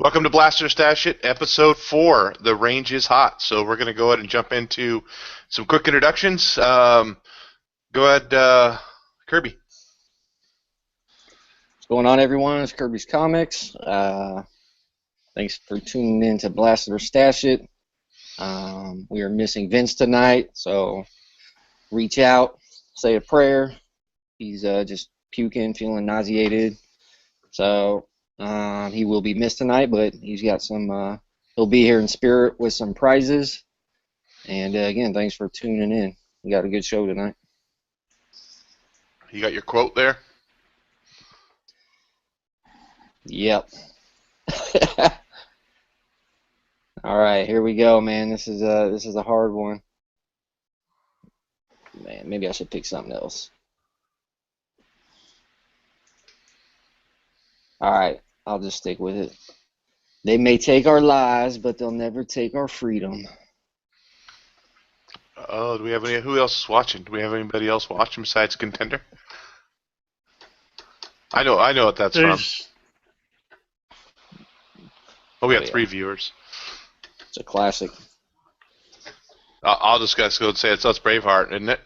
Welcome to Blaster Stash It, Episode 4. The range is hot, so we're going to go ahead and jump into some quick introductions. Go ahead, Kirby. What's going on, everyone? It's Kirby's Comics. Thanks for tuning in to Blast It or Stash It. We are missing Vince tonight, so reach out, say a prayer. He's just puking, feeling nauseated. So he will be missed tonight, but he's got some. He'll be here in spirit with some prizes. And again, thanks for tuning in. We got a good show tonight. You got your quote there? Yep. All right, here we go, man. This is a hard one. Man, maybe I should pick something else. All right, I'll just stick with it. They may take our lives, but they'll never take our freedom. Oh, do we have any? Who else is watching? Do we have anybody else watching besides Contender? I know what that's from. Oh, we got 3 viewers. It's a classic. I'll just go and say it's Braveheart, isn't it?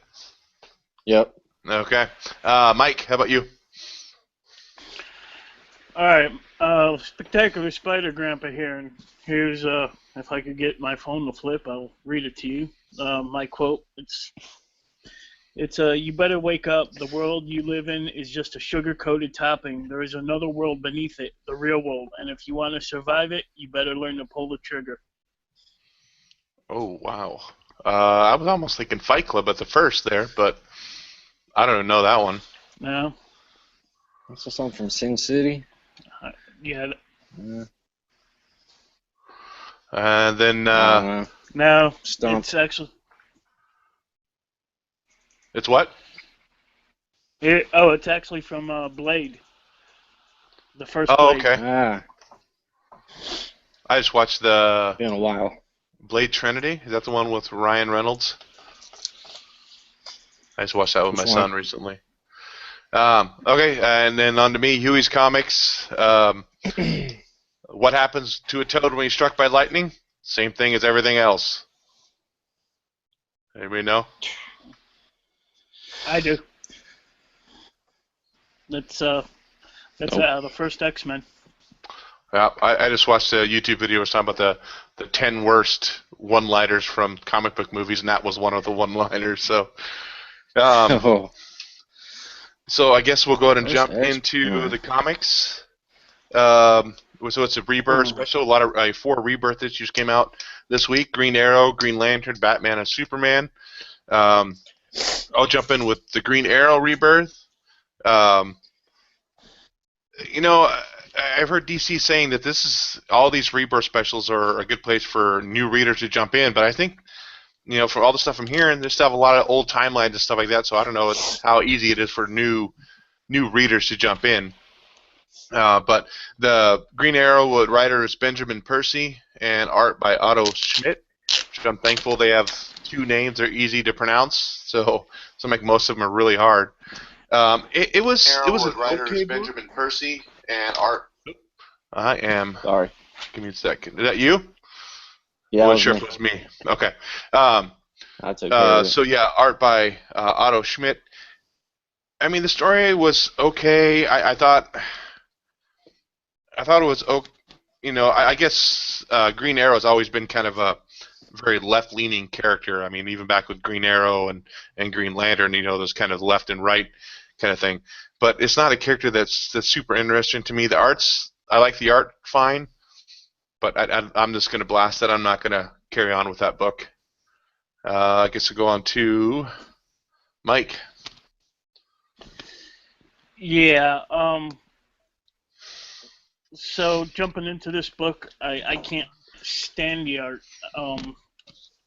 Yep. Okay. Mike, how about you? Alright, Spectacular Spider Grandpa here, and here's, if I could get my phone to flip, I'll read it to you. My quote, it's you better wake up, the world you live in is just a sugar-coated topping. There is another world beneath it, the real world, and if you want to survive it, you better learn to pull the trigger. Oh, wow. I was almost thinking Fight Club at the first there, but I don't know that one. No? That's a song from Sin City. Yeah. And then No, Stomp. it's actually... It's what? It's actually from Blade. The first Oh, Blade. okay. I just watched the Been a while. Blade Trinity. Is that the one with Ryan Reynolds? I just watched that with my son recently. Okay, and then on to me, Huey's Comics. What happens to a toad when he's struck by lightning? Same thing as everything else. Anybody know? I do. That's the first X-Men. Yeah, I just watched a YouTube video where talking about the 10 worst one-liners from comic book movies, and that was one of the one-liners. So, so I guess we'll go ahead and jump into the comics. So it's a Rebirth special. A lot of 4 Rebirth issues came out this week: Green Arrow, Green Lantern, Batman, and Superman. I'll jump in with the Green Arrow Rebirth. I've heard DC saying that all these Rebirth specials are a good place for new readers to jump in, but I think, for all the stuff I'm hearing, they still have a lot of old timelines and stuff like that, so I don't know how easy it is for new readers to jump in. But the Green Arrow writer is Benjamin Percy, and art by Otto Schmidt, which I'm thankful they have 2 names. They're easy to pronounce, so like most of them are really hard. It was an okay book. Benjamin Percy and art. I am. Sorry. Give me a second. Is that you? Yeah. I wasn't sure if it was me. Okay. That's okay. So yeah, art by Otto Schmidt. I mean, the story was okay. I thought it was okay. I guess Green Arrow has always been kind of a very left-leaning character. I mean, even back with Green Arrow and Green Lantern, there's kind of left and right kind of thing. But it's not a character that's super interesting to me. I like the art fine, but I'm just going to blast it. I'm not going to carry on with that book. I guess we'll go on to Mike. Yeah, so jumping into this book, I can't stand the art.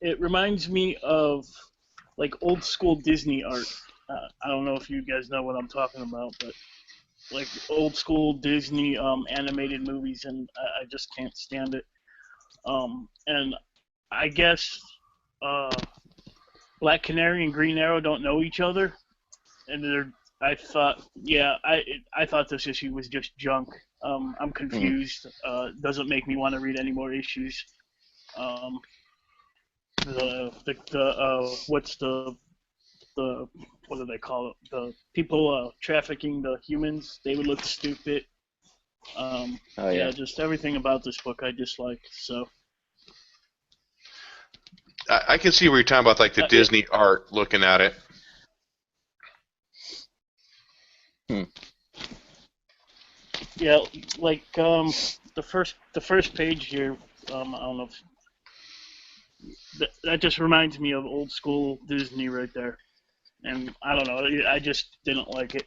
It reminds me of like old school Disney art. I don't know if you guys know what I'm talking about, but like old school Disney animated movies, and I just can't stand it. And I guess Black Canary and Green Arrow don't know each other, and they're I thought this issue was just junk. I'm Mm. confused. Doesn't make me want to read any more issues. Um, what's the what do they call it? The people trafficking the humans. They would look stupid. Oh Yeah, yeah. just everything about this book I dislike. So I can see where you're talking about, like the yeah, Disney art. Looking at it, Hmm. yeah, like the first page here. I don't know if that just reminds me of old school Disney right there, and I don't know. I just didn't like it.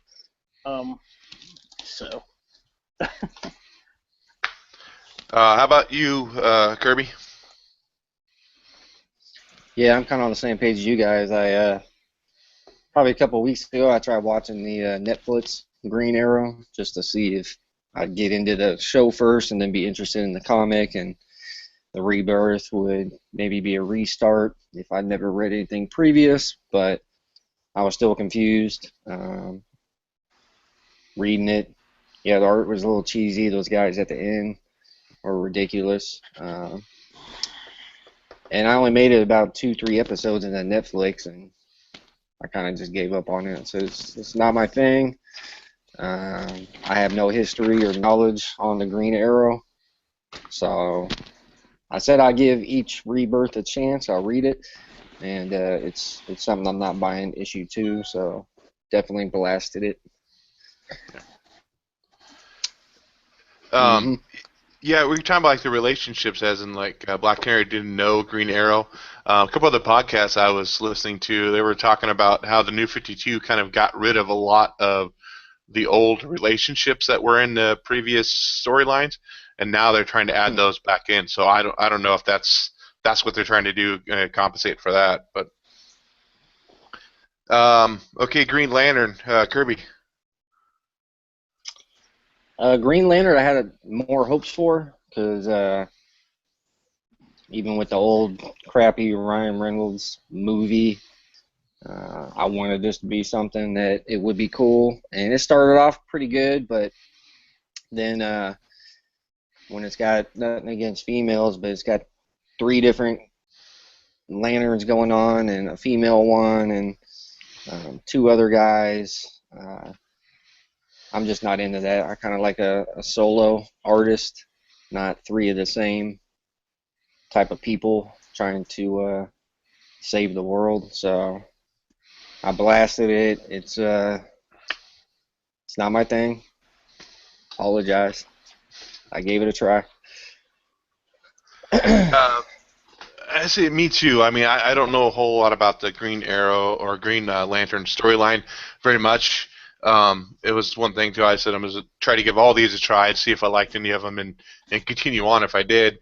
Um, so how about you, Kirby? Yeah, I'm kind of on the same page as you guys. I probably a couple of weeks ago I tried watching the Netflix Green Arrow just to see if I'd get into the show first and then be interested in the comic, and the rebirth would maybe be a restart if I'd never read anything previous, but I was still confused. Reading it, yeah, the art was a little cheesy. Those guys at the end were ridiculous. And I only made it about 2, 3 episodes into Netflix, and I kind of just gave up on it. So it's not my thing. I have no history or knowledge on the Green Arrow, so I said I'd give each rebirth a chance. I'll read it, and it's something I'm not buying issue 2, so definitely blasted it. Um, Hmm. yeah, we were talking about like the relationships, as in like Black Canary didn't know Green Arrow. A couple of the podcasts I was listening to, they were talking about how the New 52 kind of got rid of a lot of the old relationships that were in the previous storylines, and now they're trying to add those back in. So I don't know if that's what they're trying to do, compensate for that. But okay, Green Lantern, Kirby. Green Lantern, I had more hopes for because even with the old crappy Ryan Reynolds movie, I wanted this to be something that it would be cool, and it started off pretty good, but then when it's got nothing against females, but it's got 3 different lanterns going on and a female one and 2 other guys. I'm just not into that. I kind of like a solo artist, not 3 of the same type of people trying to save the world. So I blasted it. It's not my thing. Apologize. I gave it a try. Uh, I see. Me too. I mean, I don't know a whole lot about the Green Arrow or Green Lantern storyline very much. It was one thing too. I said I'm going to try to give all these a try and see if I liked any of them, and continue on if I did.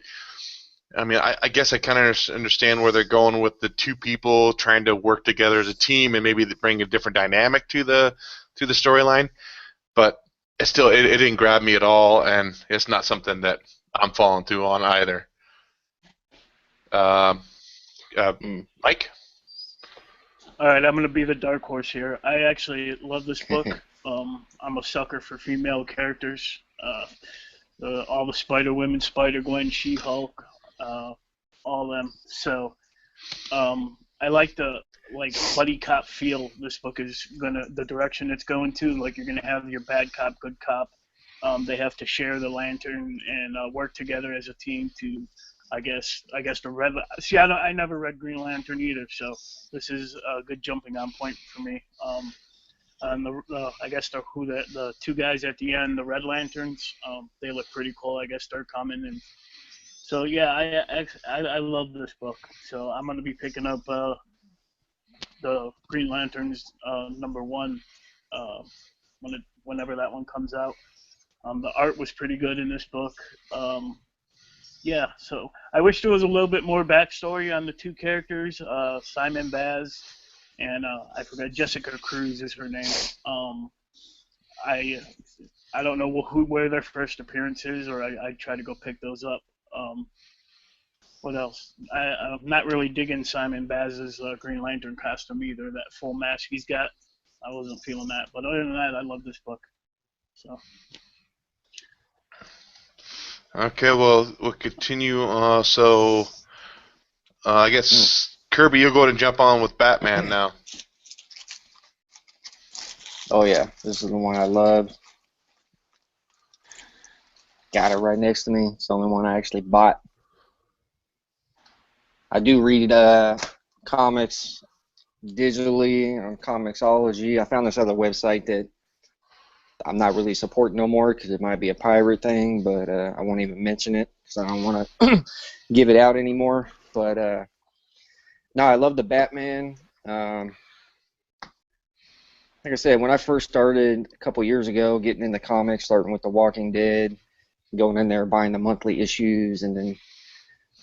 I mean, I guess I kind of understand where they're going with the 2 people trying to work together as a team and maybe bring a different dynamic to the storyline. But it didn't grab me at all, and it's not something that I'm falling through on either. Um, uh, Mm. Mike. all right, I'm gonna be the dark horse here. I actually love this book. I'm a sucker for female characters. All the Spider Women, Spider Gwen, She Hulk, uh, all them. So I like the buddy cop feel this book is gonna the direction it's going to. Like you're gonna have your bad cop, good cop. They have to share the lantern and work together as a team to, I guess the red. See, I never read Green Lantern either, so this is a good jumping on point for me. And I guess the 2 guys at the end, the Red Lanterns, they look pretty cool. I guess they're coming, and so yeah, I love this book. So I'm gonna be picking up the Green Lanterns #1 uh, whenever that one comes out. The art was pretty good in this book. Yeah, so I wish there was a little bit more backstory on the 2 characters, Simon Baz and I forgot Jessica Cruz is her name. I I don't know where their first appearances, or I try to go pick those up. Um, what else? I'm not really digging Simon Baz's Green Lantern costume either. That full mask he's got. I wasn't feeling that. But other than that, I love this book. So Okay, well, we'll continue. I guess Kirby, you'll go ahead and jump on with Batman now. Oh yeah, this is the one I love. Got it right next to me. It's the only one I actually bought. I do read comics digitally on Comixology. I found this other website that I'm not really supporting no more because it might be a pirate thing, but I won't even mention it because I don't want to give it out anymore. But no, I love the Batman. Like I said, when I first started a couple years ago, getting into comics, starting with The Walking Dead, going in there buying the monthly issues, and then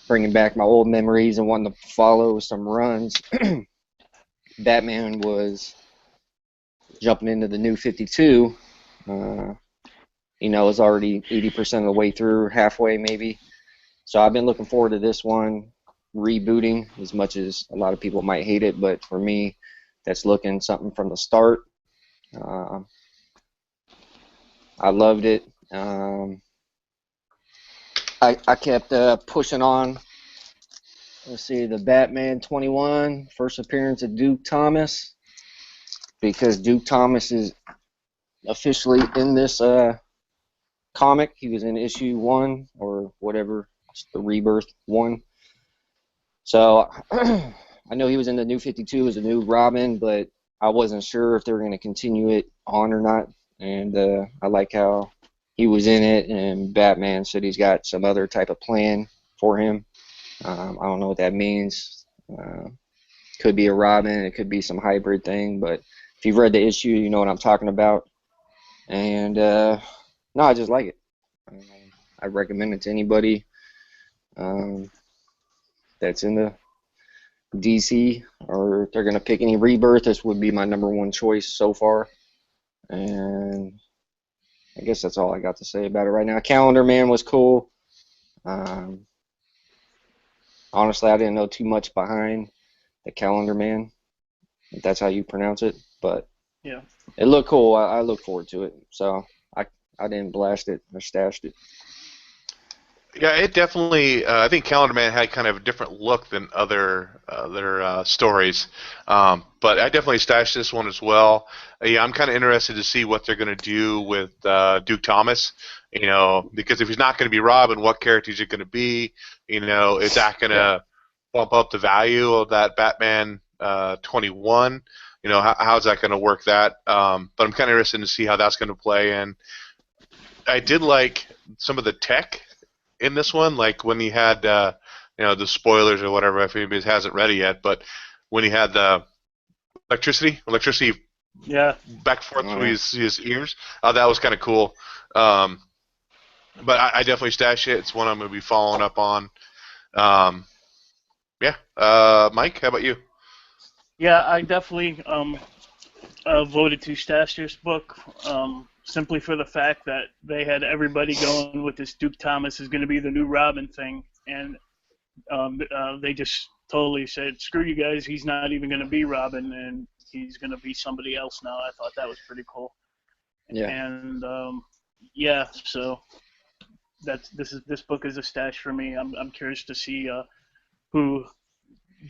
bringing back my old memories and wanting to follow some runs, Batman was jumping into the New 52. It's already 80% of the way through, halfway maybe. So I've been looking forward to this one rebooting, as much as a lot of people might hate it, but for me, that's looking something from the start. I loved it. I kept pushing on. Let's see, the Batman 21, first appearance of Duke Thomas, because Duke Thomas is officially in this comic. He was in issue 1 or whatever, the Rebirth 1. So I know he was in the New 52 as a new Robin, but I wasn't sure if they were going to continue it on or not. And I like how he was in it, and Batman said he's got some other type of plan for him. I don't know what that means. Could be a Robin, it could be some hybrid thing, but if you've read the issue, you know what I'm talking about. And no, I just like it. I recommend it to anybody that's in the DC, or if they're going to pick any Rebirth, this would be my #1 choice so far. And I guess that's all I got to say about it right now. Calendar Man was cool. Honestly, I didn't know too much behind the Calendar Man, if that's how you pronounce it, but yeah. it looked cool. I look forward to it. So I didn't blast it or stashed it. Yeah, it definitely. I think Calendar Man had kind of a different look than other stories, but I definitely stashed this one as well. Yeah, I'm kind of interested to see what they're going to do with Duke Thomas. Because if he's not going to be Robin, what character is it going to be? Is that going to bump up the value of that Batman 21? How's that going to work that? But I'm kind of interested to see how that's going to play. And I did like some of the tech in this one, like when he had the spoilers or whatever, if anybody hasn't read it yet, but when he had the electricity Yeah. back and forth through his ears, that was kind of cool. But I definitely stash it. It's one I'm going to be following up on. Mike, how about you? Yeah, I definitely voted to stash this book, simply for the fact that they had everybody going with this Duke Thomas is going to be the new Robin thing, and they just totally said, screw you guys, he's not even going to be Robin, and he's going to be somebody else now. I thought that was pretty cool. Yeah. And so this book is a stash for me. I'm curious to see who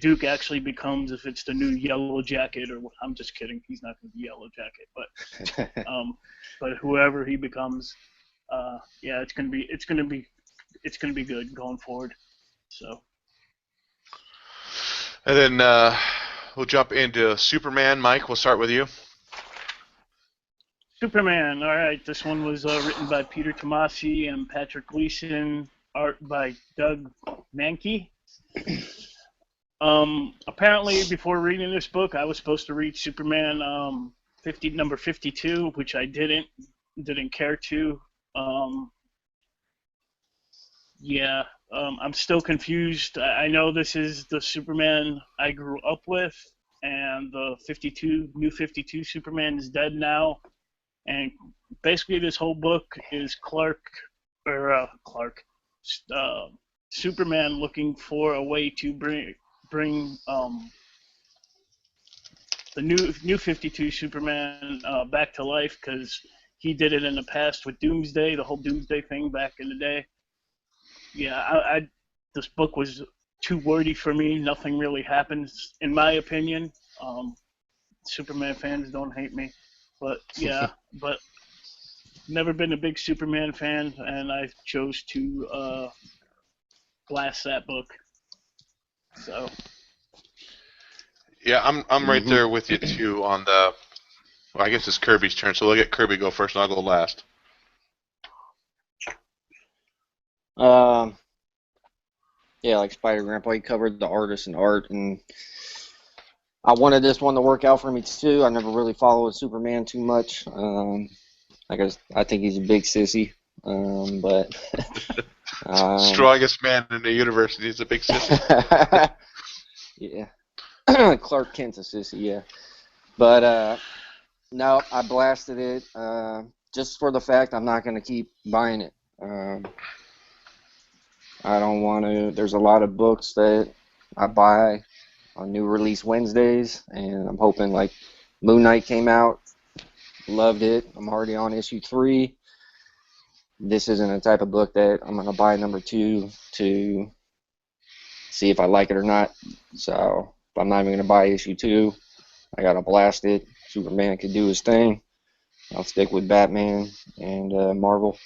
Duke actually becomes, if it's the new Yellow Jacket, or I'm just kidding, he's not going to be Yellow Jacket, but whoever he becomes, it's going to be good going forward. So. And then we'll jump into Superman. Mike, we'll start with you. Superman. All right, this one was written by Peter Tomasi and Patrick Gleason, art by Doug Mahnke. Apparently, before reading this book, I was supposed to read Superman number 52, which I didn't care to. I'm still confused. I know this is the Superman I grew up with, and the new 52 Superman is dead now. And basically, this whole book is Superman looking for a way to bring the new 52 Superman back to life, because he did it in the past with Doomsday, the whole Doomsday thing back in the day. Yeah, this book was too wordy for me. Nothing really happens, in my opinion. Superman fans don't hate me, but yeah, but never been a big Superman fan, and I chose to blast that book. So Yeah, I'm right there with you too on the. Well, I guess it's Kirby's turn, so we'll get Kirby go first, and I'll go last. Yeah, like Spider Grandpa, he covered the artist and art, and I wanted this one to work out for me too. I never really followed Superman too much. I think he's a big sissy, but Strongest man in the universe, and he's a big sissy. yeah, Clark Kent's a sissy, yeah. But no, I blasted it just for the fact I'm not going to keep buying it. I don't want to. There's a lot of books that I buy on new release Wednesdays, and I'm hoping, like, Moon Knight came out, loved it. I'm already on issue 3. This isn't a type of book that I'm going to buy number 2 to see if I like it or not. So if I'm not even going to buy issue 2, I got to blast it. Superman can do his thing. I'll stick with Batman and Marvel.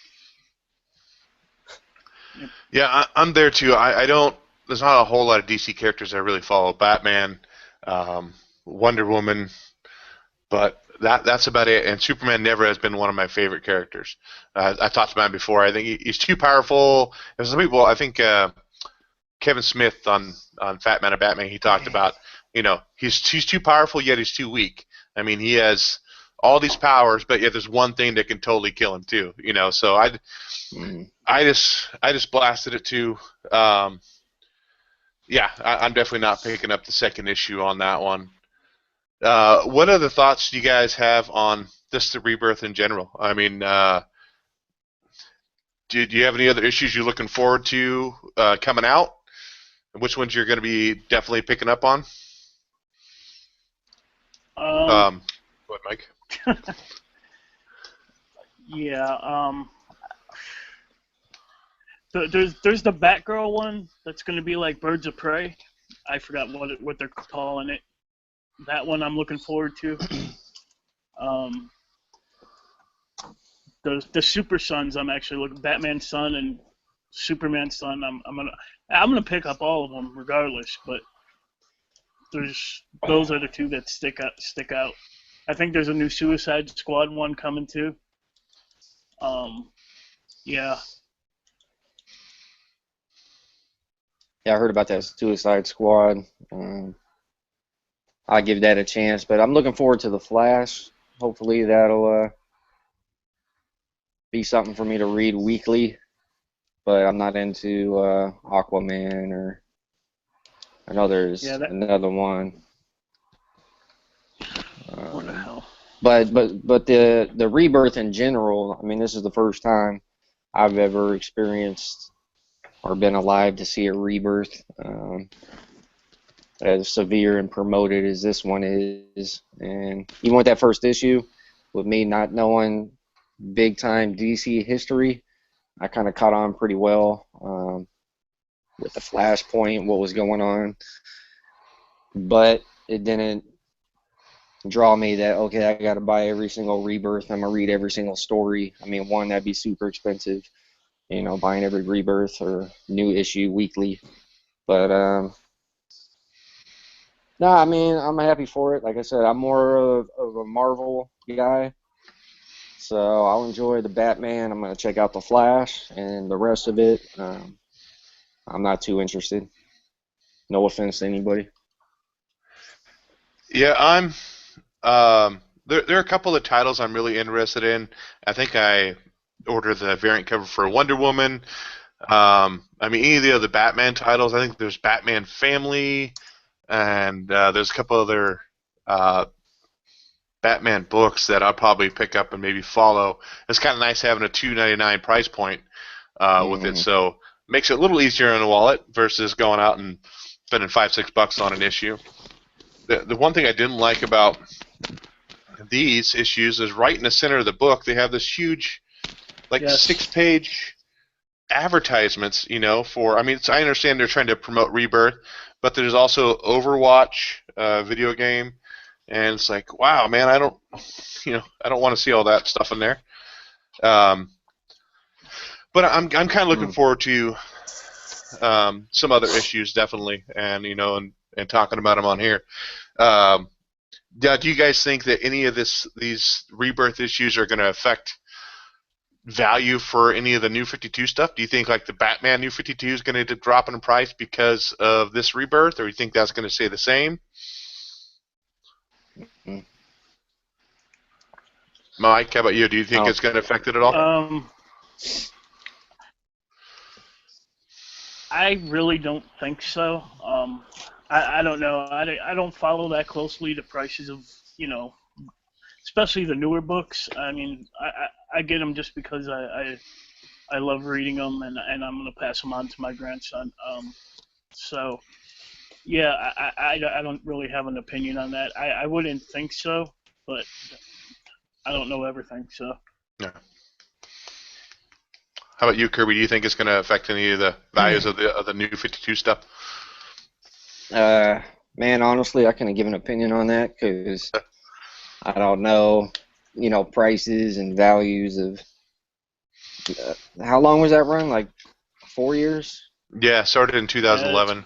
Yeah, I'm there too. I don't. There's not a whole lot of DC characters I really follow. Batman, Wonder Woman, but that's about it. And Superman never has been one of my favorite characters. I've talked about him before. I think he's too powerful. There's some people. I think Kevin Smith on Fat Man of Batman. He talked about, he's too powerful yet he's too weak. I mean, he has all these powers, but yet there's one thing that can totally kill him too. So I just blasted it too. Yeah, I'm definitely not picking up the second issue on that one. What other thoughts do you guys have on just the Rebirth in general? I mean, do you have any other issues you're looking forward to coming out? Which ones you're going to be definitely picking up on? Go ahead, Mike. Yeah. There's the Batgirl one that's going to be like Birds of Prey. I forgot what they're calling it. That one I'm looking forward to. The Super Sons I'm actually looking. Batman's son and Superman's son. I'm gonna pick up all of them regardless. But those are the two that stick out. I think there's a new Suicide Squad one coming too. Yeah. Yeah, I heard about that Suicide Squad. I'll give that a chance, but I'm looking forward to The Flash. Hopefully that'll be something for me to read weekly, but I'm not into Aquaman or there's another one. What the hell? But the Rebirth in general, I mean, this is the first time I've ever experienced or been alive to see a rebirth as severe and promoted as this one is. And even with that first issue, with me not knowing big time DC history, I kind of caught on pretty well with the Flashpoint, what was going on. But it didn't draw me that, okay, I got to buy every single Rebirth. I'm going to read every single story. I mean, one, that'd be super expensive. Buying every Rebirth or new issue weekly. But, no, I mean, I'm happy for it. Like I said, I'm more of a Marvel guy. So I'll enjoy the Batman. I'm going to check out the Flash, and the rest of it, I'm not too interested. No offense to anybody. Yeah, I'm. There are a couple of titles I'm really interested in. I think I ordered the variant cover for Wonder Woman. I mean, any of the other Batman titles. I think there's Batman Family, and there's a couple other Batman books that I'll probably pick up and maybe follow. It's kind of nice having a $2.99 price point with it, so makes it a little easier in the wallet versus going out and spending $5-6 on an issue. the one thing I didn't like about these issues is right in the center of the book they have this huge, like, Yes. 6-page advertisements. For, I mean, I understand they're trying to promote Rebirth, but there's also Overwatch video game, and it's like, wow, man, I don't want to see all that stuff in there. But I'm kind of looking forward to some other issues, definitely, and and talking about them on here. Do you guys think that any of these Rebirth issues are going to affect value for any of the New 52 stuff? Do you think like the Batman New 52 is going to drop in price because of this Rebirth, or do you think that's going to stay the same? Mike, how about you? Do you think it's going to affect it at all? I really don't think so. I don't know. I don't follow that closely the prices of, especially the newer books. I mean, I get them just because I love reading them, and I'm going to pass them on to my grandson. So, yeah, I don't really have an opinion on that. I wouldn't think so, but I don't know everything, so. Yeah. How about you, Kirby? Do you think it's going to affect any of the values of the New 52 stuff? Man, honestly, I couldn't give an opinion on that because I don't know, prices and values of. How long was that run? Like 4 years? Yeah, started in 2011.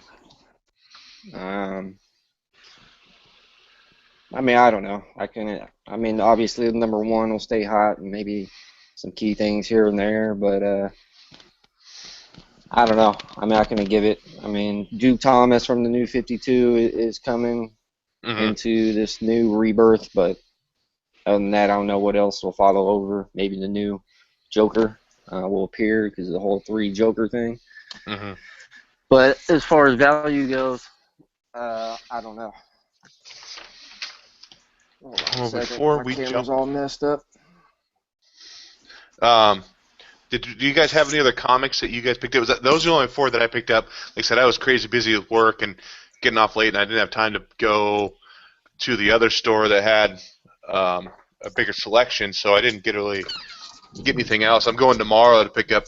I mean, I don't know. I mean, obviously, the number one will stay hot, and maybe some key things here and there, but I don't know. I mean, I can give it. I mean, Duke Thomas from the New 52 is coming into this new Rebirth, but other than that, I don't know what else will follow over. Maybe the new Joker will appear because of the whole 3 Joker thing. But as far as value goes, I don't know. Well, before we camera's all messed up. Do you guys have any other comics that you guys picked up? Those are the only 4 that I picked up. Like I said, I was crazy busy with work and getting off late, and I didn't have time to go to the other store that had a bigger selection, so I didn't really get anything else. I'm going tomorrow to pick up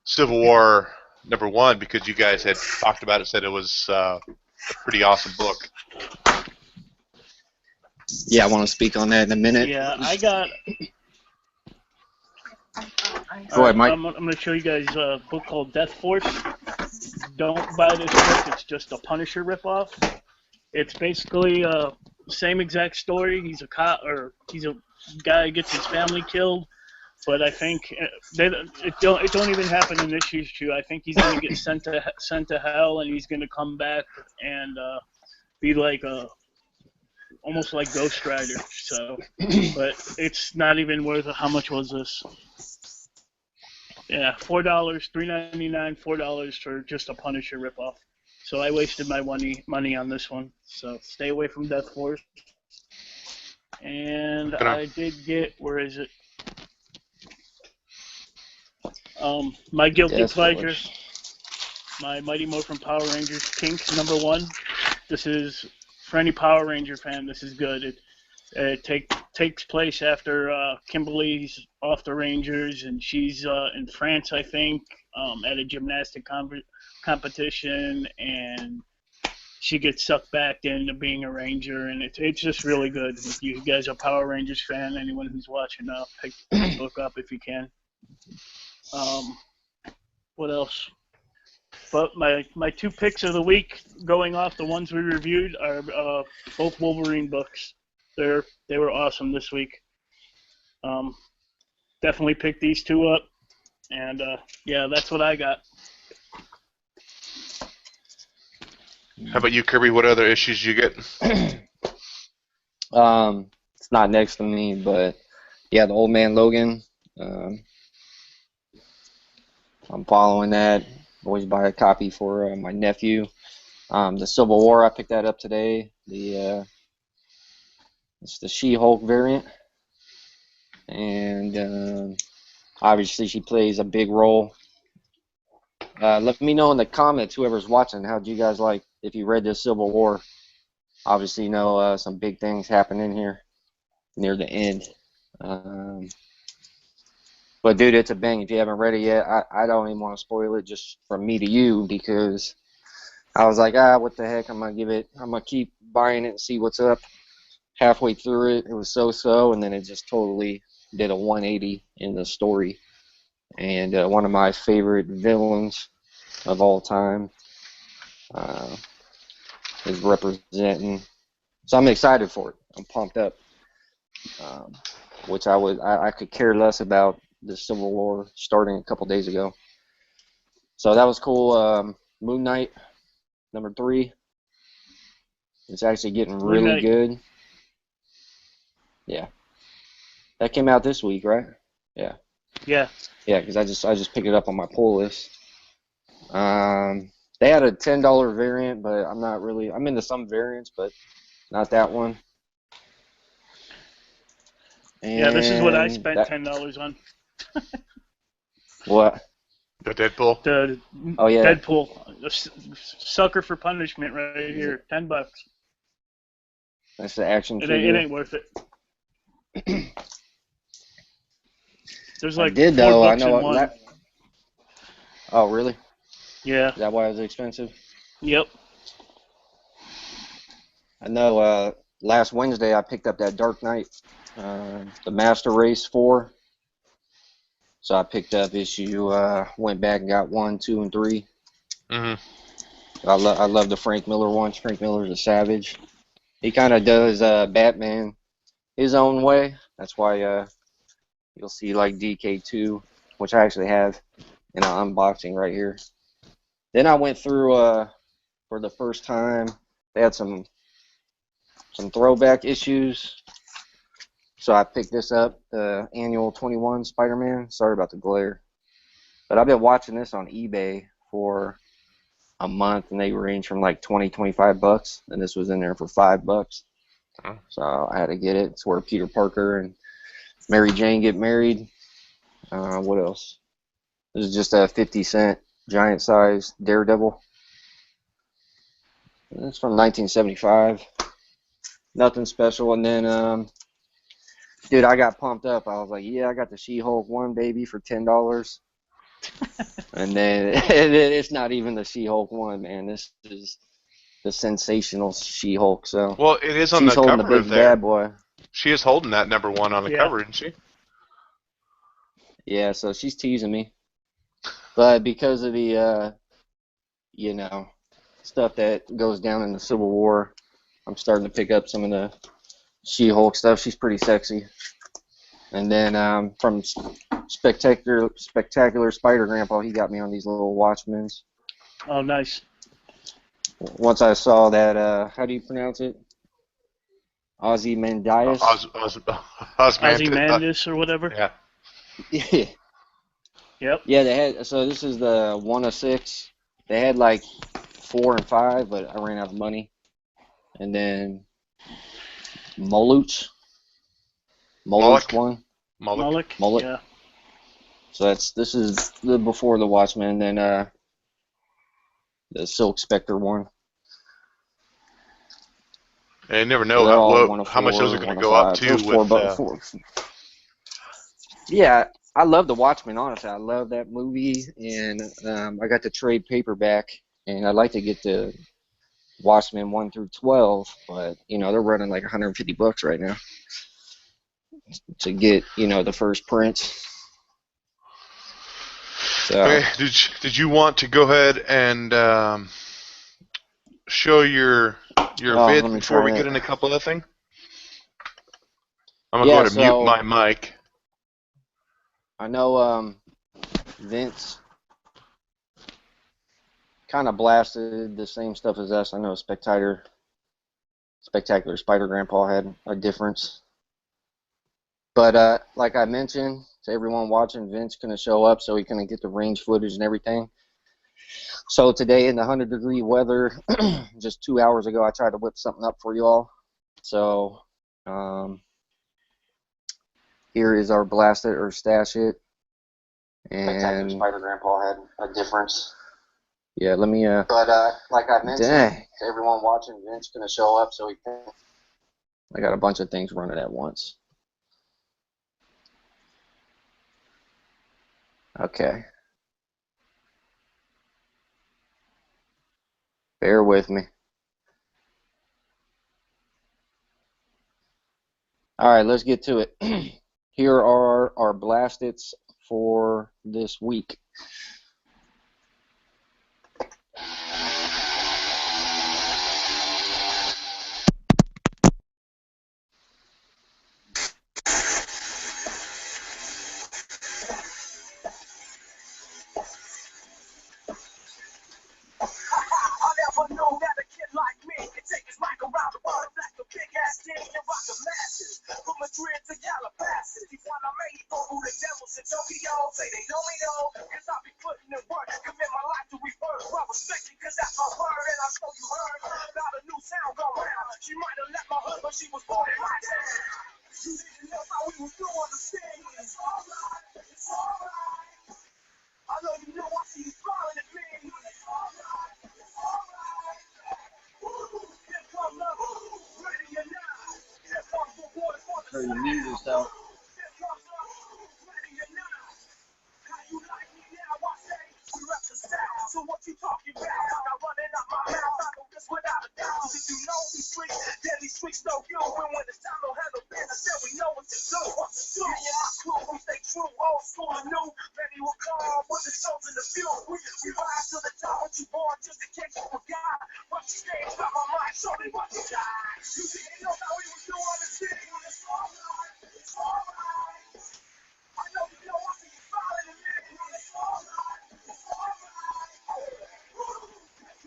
Civil War #1 because you guys had talked about it, said it was a pretty awesome book. Yeah, I want to speak on that in a minute. Yeah, I got. Go ahead, Mike. I'm going to show you guys a book called Death Force. Don't buy this book. It's just a Punisher ripoff. It's basically same exact story. He's a cop, or he's a guy who gets his family killed. But I think it don't even happen in this issue. I think he's going to get sent to hell, and he's going to come back and be like almost like Ghost Rider. So, but it's not even worth it. How much was this? Yeah, $4, $3.99, $4 for just a Punisher ripoff. So I wasted my money on this one. So stay away from Death Force. And I did get, where is it? My Guilty Pleasure. My Mighty Morphin Power Rangers Pink #1. This is, for any Power Ranger fan, this is good. It takes place after Kimberly's off the Rangers, and she's in France, I think, at a gymnastic competition, and she gets sucked back into being a Ranger, and it's just really good. If you guys are Power Rangers fan, anyone who's watching now, pick the book up if you can. What else? But my 2 picks of the week, going off the ones we reviewed, are both Wolverine books. They were awesome this week. Definitely picked these 2 up, and yeah, that's what I got. How about you, Kirby? What other issues you get? It's not next to me, but yeah, the Old Man Logan. I'm following that. Always buy a copy for my nephew. The Civil War, I picked that up today. It's the She-Hulk variant, and obviously she plays a big role. Let me know in the comments, whoever's watching, how do you guys like, if you read the Civil War. obviously, you know, some big things happen in here near the end. Um, but dude, it's a bang. If you haven't read it yet, I don't even want to spoil it just from me to you because I was like, what the heck? I'm gonna keep buying it and see what's up. Halfway through it, it was so, and then it just totally did a 180 in the story. And one of my favorite villains of all time uh, is representing. So I'm excited for it. I'm pumped up. Um, which I could care less about the Civil War starting a couple days ago. So that was cool. Moon Knight #3. It's actually getting Moon really Knight. good. Yeah, that came out this week, right? Yeah. Yeah. Yeah, because I just picked it up on my pull list. They had a $10 variant, but I'm into some variants, but not that one. And Yeah, this is what I spent $10 on. What? The Deadpool. The Oh yeah. Deadpool, sucker for punishment right here, $10. That's the action It figure. ain't worth it. There's I like did 4 though. I books know. in one. Oh really? Yeah. Is that why it was expensive? Yep. I know. Last Wednesday I picked up that Dark Knight, the Master Race 4. So I picked up issue. Went back and got 1, 2, and 3. Mm-hmm. I love the Frank Miller ones. Frank Miller's a savage. He kind of does Batman his own way. That's why you'll see like DK2, which I actually have in an unboxing right here. Then I went through for the first time. They had some throwback issues. So I picked this up, the annual 21 Spider-Man. Sorry about the glare. But I've been watching this on eBay for a month, and they range from like 20, 25 bucks, and this was in there for $5. So I had to get it. It's where Peter Parker and Mary Jane get married. What else? This is just a 50-cent giant size Daredevil. It's from 1975. Nothing special. And then, dude, I got pumped up. I was like, yeah, I got the She-Hulk 1, baby, for $10. And then it's not even the She-Hulk 1, man. This is the sensational She-Hulk. So Well, it is on she's the holding the cover big there. bad boy. She is holding that #1 on the Yeah. cover, isn't she? Yeah, so she's teasing me. But because of the, you know, stuff that goes down in the Civil War, I'm starting to pick up some of the She-Hulk stuff. She's pretty sexy. And then from Spectacular Spider-Grandpa, he got me on these little Watchmens. Oh, nice. Once I saw that, how do you pronounce it? Ozymandias? Ozymandias or whatever. Yeah. Yeah. Yep. Yeah, they had, so this is the 1 of 6. They had like 4 and 5, but I ran out of money. And then Moluch Moloch. 1. Moloch. Moloch. Yeah. So this is the before the Watchmen, and then the Silk Spectre 1. And you never So know they're all 1 of how much 4, those are going 1 to of go up 5. to Those with. 4. Yeah, I love the Watchmen. Honestly, I love that movie, and I got the trade paperback, and I'd like to get the Watchmen 1 through 12, but you know they're running like $150 right now to get the first print. So Okay, did you want to go ahead and show your vid let me before we try get it. in a couple of things? I'm gonna go ahead and mute my mic. I know Vince kind of blasted the same stuff as us. I know Spectacular Spider-Grandpa had a difference. But like I mentioned to everyone watching, Vince going to show up so he can get the range footage and everything. So today in the 100-degree weather, just 2 hours ago, I tried to whip something up for you all. So here is our Blast It or Stash It. And Spectacular Spider-Grandpa had a difference. Yeah, let me. But like I mentioned, Dang. to everyone watching, Vince's gonna show up so he can. I got a bunch of things running at once. Okay. Bear with me. All right, let's get to it. Here are our blastits for this week. I never knew that a kid like me could take his mic around the world, black the big ass thing and rock the masses. From Madrid to Calabasas, he found I made go through the devils in Tokyo. Say they know me though, cause I be putting in work, commit my life to reverse. Well, respect you, cause that's my word, and I'm sure you heard about a new sound go round. She might have left my hood, but she was born in my town. You didn't know how we was doing the thing. It's alright, it's alright. I know you know I see you smiling at me. It's alright. So you mute yourself. So what you talking about? I'm not running out my mouth. I know this without a doubt. If you know these streets, then these streets know you. And when it's time to handle business, then we know what to do. What to do? Me and my crew, we stay true, old school and new. Ready will come with the souls in the view. We rise to the top. What you born just in case you forgot. What you stage by my mind, show me what you got. You didn't know how we was doing this thing. It's alright, it's alright. I know you know I see you smiling at me. It's alright, it's alright.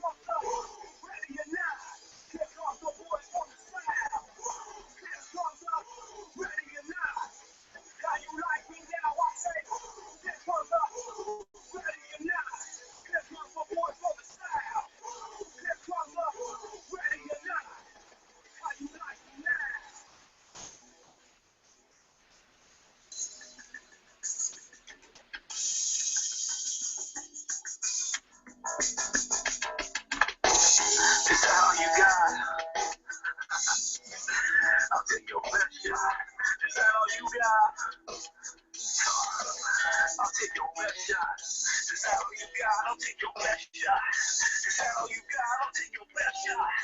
Ready or not, here comes the boys from the south. Here comes up, ready or not. How you like me now? I say, here comes up, ready or not. Here comes the boys from the south. Here comes up, ready or not. How you like me now? Is that all you got? I'll take your best shot. Is that all you got? I'll take your best shot. Is that all you got? I'll take your best shot. Is that all you got? I'll take your best shot.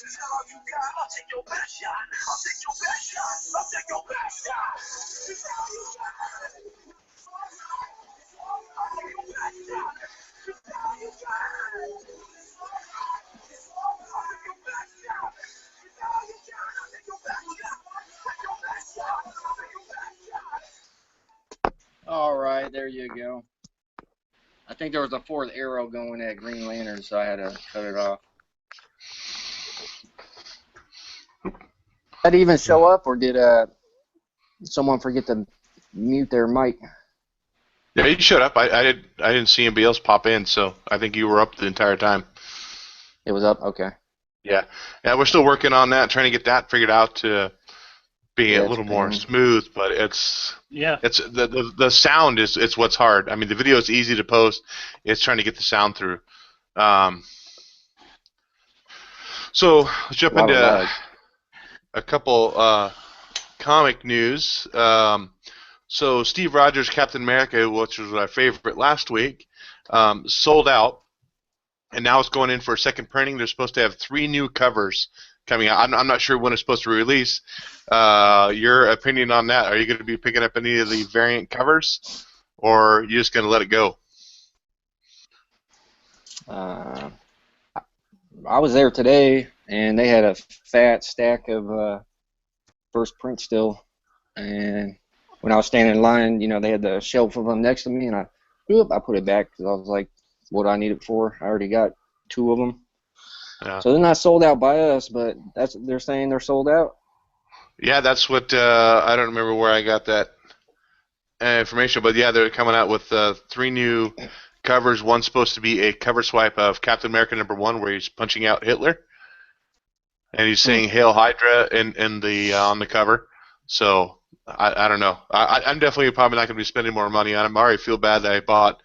Is that all you got? I'll take your best shot. I'll take your best shot. I'll take your best shot. Is that all you got? I'll take your best shot. Is that all you got? All right, there you go. I think there was a fourth arrow going at Green Lantern, so I had to cut it off. Did that even show up, or did someone forget to mute their mic? Yeah, you showed up. I didn't see anybody else pop in, so I think you were up the entire time. It was up? Okay. Yeah, we're still working on that, trying to get that figured out to be Yeah, a it's little a more pain. smooth. But it's Yeah. the sound is what's hard. I mean, the video is easy to post. It's trying to get the sound through. So let's jump A lot of into lag. a couple comic news. So Steve Rogers, Captain America, which was our favorite last week, sold out, and now it's going in for a second printing. They're supposed to have 3 new covers coming out. I'm not sure when it's supposed to release. Your opinion on that? Are you going to be picking up any of the variant covers, or are you just going to let it go? I was there today, and they had a fat stack of first print still. And when I was standing in line, they had the shelf of them next to me, and I put it back because I was like, what do I need it for? I already got 2 of them. Yeah. So they're not sold out by us, but they're saying they're sold out. Yeah, that's what I don't remember where I got that information, but yeah, they're coming out with 3 new covers. One's supposed to be a cover swipe of Captain America #1, where he's punching out Hitler, and he's saying "Hail Hydra" in the on the cover. So I don't know. I'm definitely probably not going to be spending more money on it. I already feel bad that I bought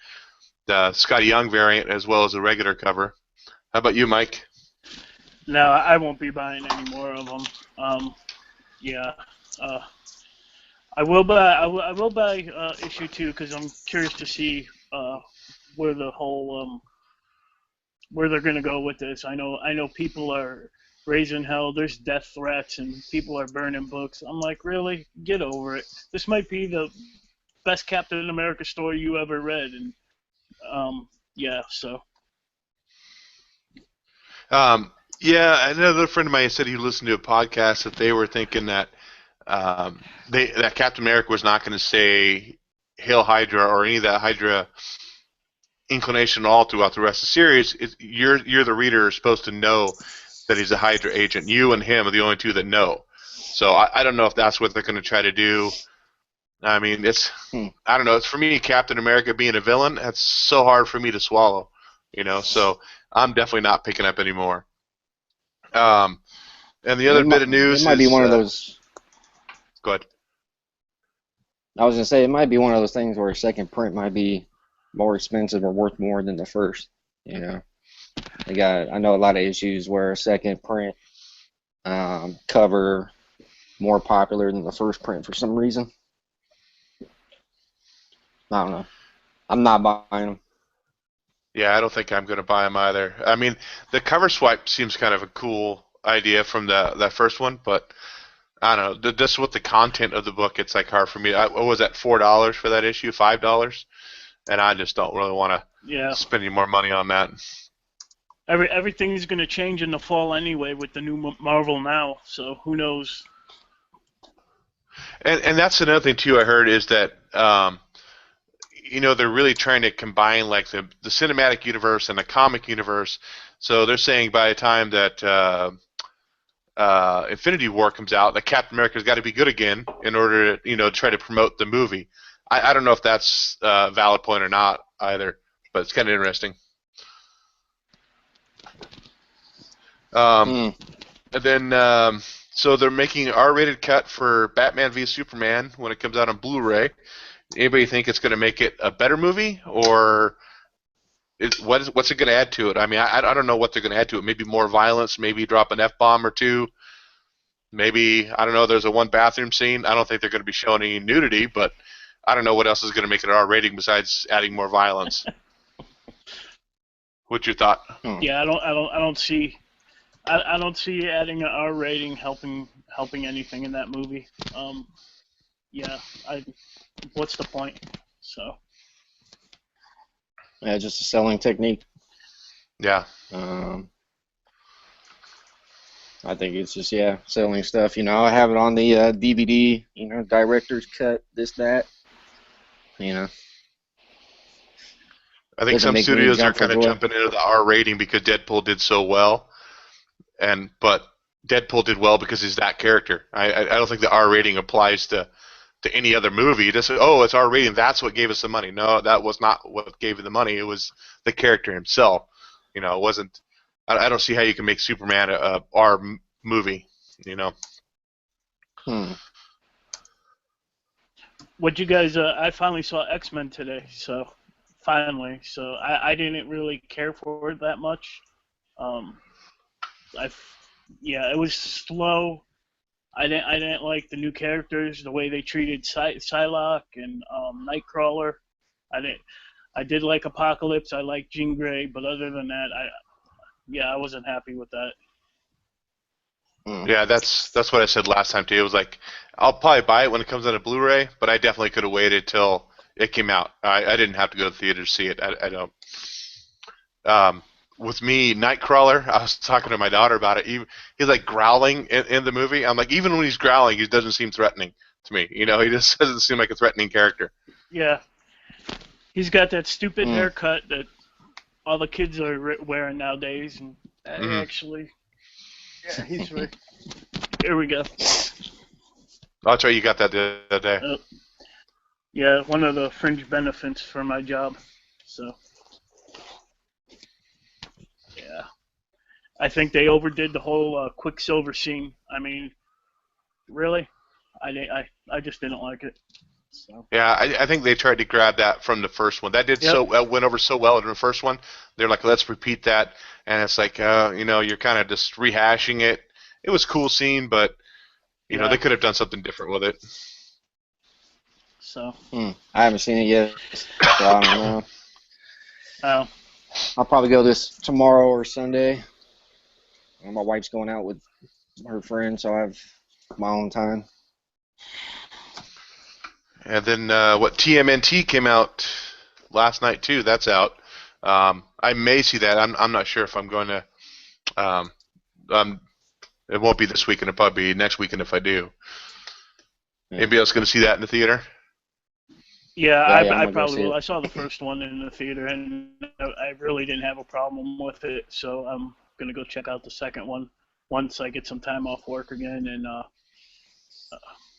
the Scotty Young variant as well as the regular cover. How about you, Mike? No, I won't be buying any more of them. Yeah. Uh, I will buy issue 2 because I'm curious to see where the whole where they're gonna go with this. I know people are raising hell. There's death threats and people are burning books. I'm like, really? Get over it. This might be the best Captain America story you ever read, and yeah. So Yeah, another friend of mine said he listened to a podcast that they were thinking that that Captain America was not going to say "Hail Hydra" or any of that Hydra inclination at all throughout the rest of the series. You're the reader are supposed to know that he's a Hydra agent. You and him are the only two that know. So I don't know if that's what they're going to try to do. I mean, I don't know. It's for me, Captain America being a villain. That's so hard for me to swallow. So I'm definitely not picking up anymore. And the other bit of news it might be one of those. Go ahead. I was gonna say it might be one of those things where a second print might be more expensive or worth more than the first. I know a lot of issues where a second print cover more popular than the first print for some reason. I don't know. I'm not buying them. Yeah, I don't think I'm going to buy them either. I mean, the cover swipe seems kind of a cool idea from that first one, but I don't know. Just with the content of the book, it's like hard for me. What was that, $4 for that issue, $5? And I just don't really want to spend any more money on that. Everything's going to change in the fall anyway with the new Marvel Now, so who knows? And that's another thing too I heard is that they're really trying to combine like the cinematic universe and the comic universe. So they're saying by the time that Infinity War comes out, that Captain America's got to be good again in order to try to promote the movie. I don't know if that's a valid point or not either, but it's kind of interesting. And then so they're making an R-rated cut for Batman v Superman when it comes out on Blu-ray. Anybody think it's going to make it a better movie, or what's it going to add to it? I mean, I don't know what they're going to add to it. Maybe more violence, maybe drop an F-bomb or two. Maybe, I don't know, there's a one bathroom scene. I don't think they're going to be showing any nudity, but I don't know what else is going to make it an R rating besides adding more violence. What's your thought? Yeah, I don't see adding an R rating helping anything in that movie. What's the point? So. Yeah, just a selling technique. Yeah. I think it's just selling stuff. I have it on the DVD. Director's cut, this, that. I think some studios are kind of jumping into the R rating because Deadpool did so well, but Deadpool did well because he's that character. I don't think the R rating applies to any other movie. Just it's R rating. That's what gave us the money. No, that was not what gave you the money. It was the character himself. It wasn't. I don't see how you can make Superman a R movie. What you guys? I finally saw X-Men today. So finally. So I didn't really care for it that much. It was slow. I didn't like the new characters, the way they treated Psylocke and Nightcrawler. I did like Apocalypse. I like Jean Grey, but other than that, I wasn't happy with that. Yeah, that's what I said last time too. It was like, I'll probably buy it when it comes out of Blu-ray, but I definitely could have waited till it came out. I didn't have to go to the theater to see it. I don't. With me, Nightcrawler, I was talking to my daughter about it. He's like growling in the movie. I'm like, even when he's growling, he doesn't seem threatening to me. He just doesn't seem like a threatening character. Yeah. He's got that stupid haircut that all the kids are wearing nowadays. And actually, he's right. Here we go. I'll try you got that the other day. Yeah, one of the fringe benefits for my job. So. Yeah, I think they overdid the whole Quicksilver scene. I mean, really, I just didn't like it. So, Yeah, I think they tried to grab that from the first one. That did Yep. so went over so well in the first one. They're like, let's repeat that, and it's like, you're kind of just rehashing it. It was a cool scene, but yeah. they could have done something different with it. So, I haven't seen it yet, so I don't know. uh, I'll probably go this tomorrow or Sunday. My wife's going out with her friend, so I have my own time. And then what TMNT came out last night too. That's out. I may see that. I'm not sure if I'm going to. Um, it won't be this weekend. It'll probably be next weekend if I do. Yeah. Anybody else going to see that in the theater? yeah, Yeah, I'm I gonna go probably see will. it. I saw the first one in the theater, and I really didn't have a problem with it. So I'm gonna go check out the second one once I get some time off work again, and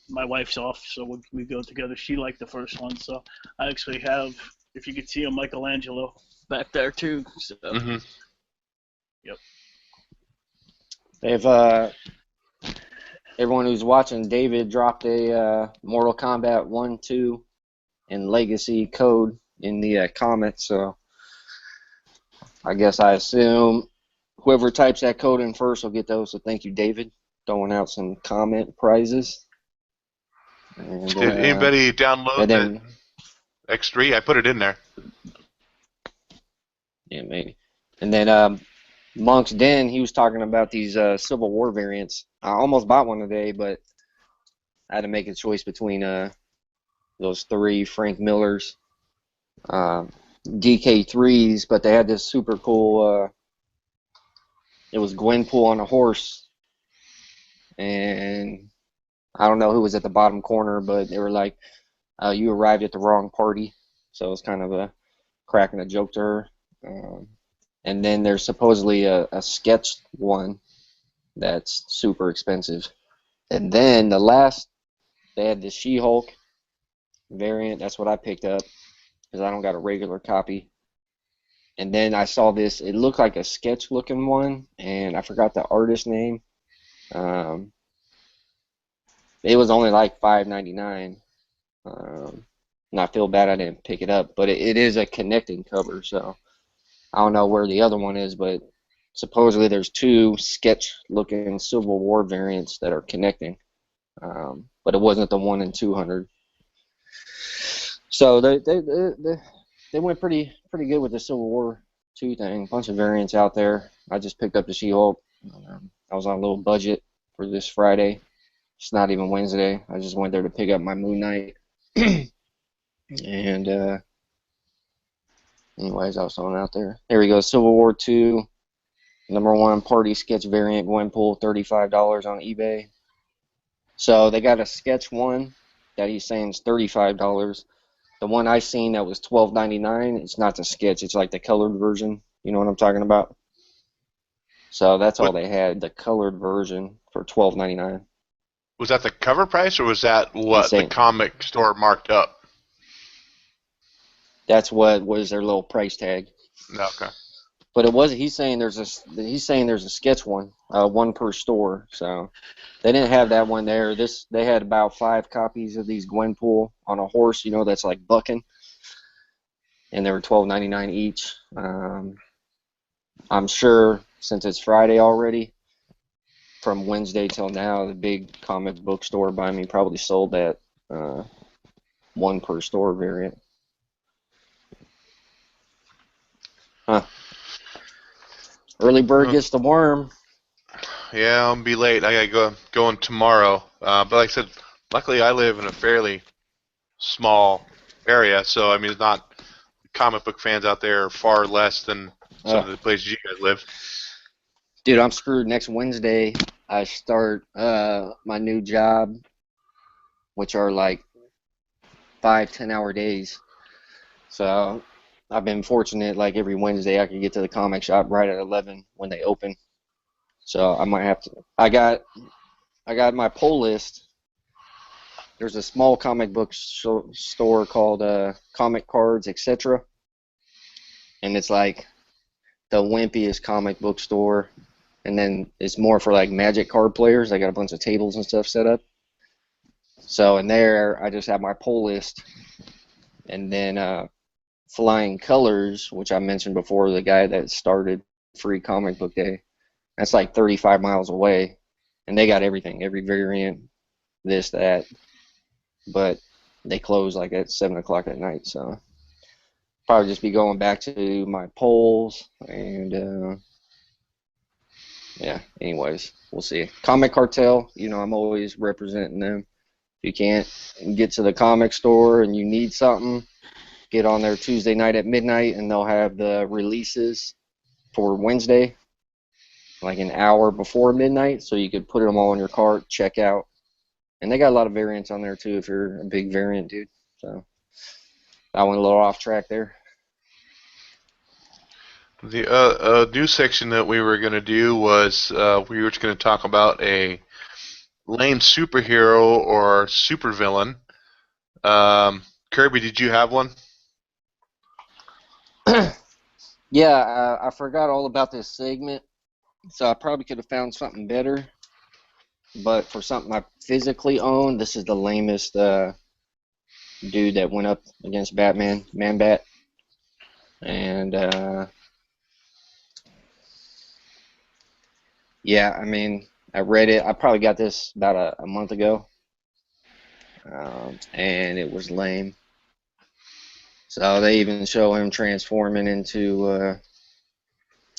my wife's off, so we go together. She liked the first one, so I actually have, if you could see a Michelangelo back there too. So, Mm-hmm. yep. They've everyone who's watching, David dropped a Mortal Kombat 1, 2, and Legacy code in the comments, so I assume whoever types that code in first will get those. So thank you, David, throwing out some comment prizes. And, Did anybody download and the then X3? I put it in there. yeah, maybe. And then Monk's Den, he was talking about these Civil War variants. I almost bought one today, but I had to make a choice between those 3 Frank Millers, DK3s, but they had this super cool. It was Gwenpool on a horse, and I don't know who was at the bottom corner, but they were like, "You arrived at the wrong party," so it was kind of a cracking a joke to her. And then there's supposedly a sketch one that's super expensive. And then they had the She-Hulk variant. That's what I picked up because I don't got a regular copy. And then I saw this. It looked like a sketch-looking one, and I forgot the artist name. It was only like $5.99. And I feel bad I didn't pick it up, but it is a connecting cover, so I don't know where the other one is, but supposedly there's 2 sketch-looking Civil War variants that are connecting, but it wasn't the 1 in 200. So they went pretty good with the Civil War 2 thing. Bunch of variants out there. I just picked up the She-Hulk. I was on a little budget for this Friday. It's not even Wednesday. I just went there to pick up my Moon Knight. And anyways, I was throwing out there. There we go. Civil War 2, #1 party sketch variant, Gwenpool, $35 on eBay. So they got a sketch one that he's saying is $35. The one I seen that was $12.99. It's not the sketch. It's like the colored version. You know what I'm talking about? So that's all they had, the colored version for $12.99. Was that the cover price, or was that what the comic store marked up? That's what was their little price tag. Okay. But it wasn't. He's saying there's a sketch one, one per store. So they didn't have that one there. They had about 5 copies of these Gwenpool on a horse. That's like bucking, and they were $12.99 each. I'm sure since it's Friday already, from Wednesday till now, the big comic book store by me probably sold that 1 per store variant. Huh. Early bird gets the worm. Yeah, I'll be late. I gotta go in tomorrow. But like I said, luckily I live in a fairly small area, so I mean, it's not comic book fans out there are far less than some of the places you guys live. Dude, I'm screwed. Next Wednesday, I start my new job, which are like 5-10-hour days. So I've been fortunate, like every Wednesday I can get to the comic shop right at 11 when they open. So I might have to. I got my pull list. There's a small comic book store called Comic Cards, etc. And it's like the wimpiest comic book store. And then it's more for like Magic card players. They got a bunch of tables and stuff set up. So in there, I just have my pull list, and then Flying Colors, which I mentioned before, the guy that started Free Comic Book Day. That's like 35 miles away, and they got everything, every variant, this, that. But they close like at 7 o'clock at night, so probably just be going back to my polls and yeah. Anyways, we'll see. Comic Cartel, I'm always representing them. If you can't get to the comic store and you need something, get on there Tuesday night at midnight, and they'll have the releases for Wednesday, like an hour before midnight, so you could put them all in your cart, check out. And they got a lot of variants on there too if you're a big variant dude. So I went a little off track there. The news section that we were going to do was we were just going to talk about a lame superhero or supervillain. Kirby, did you have one? Yeah, I forgot all about this segment, so I probably could have found something better. But for something I physically own, this is the lamest dude that went up against Batman, Man-Bat. And yeah, I mean, I read it. I probably got this about a month ago, and it was lame. So they even show him transforming into,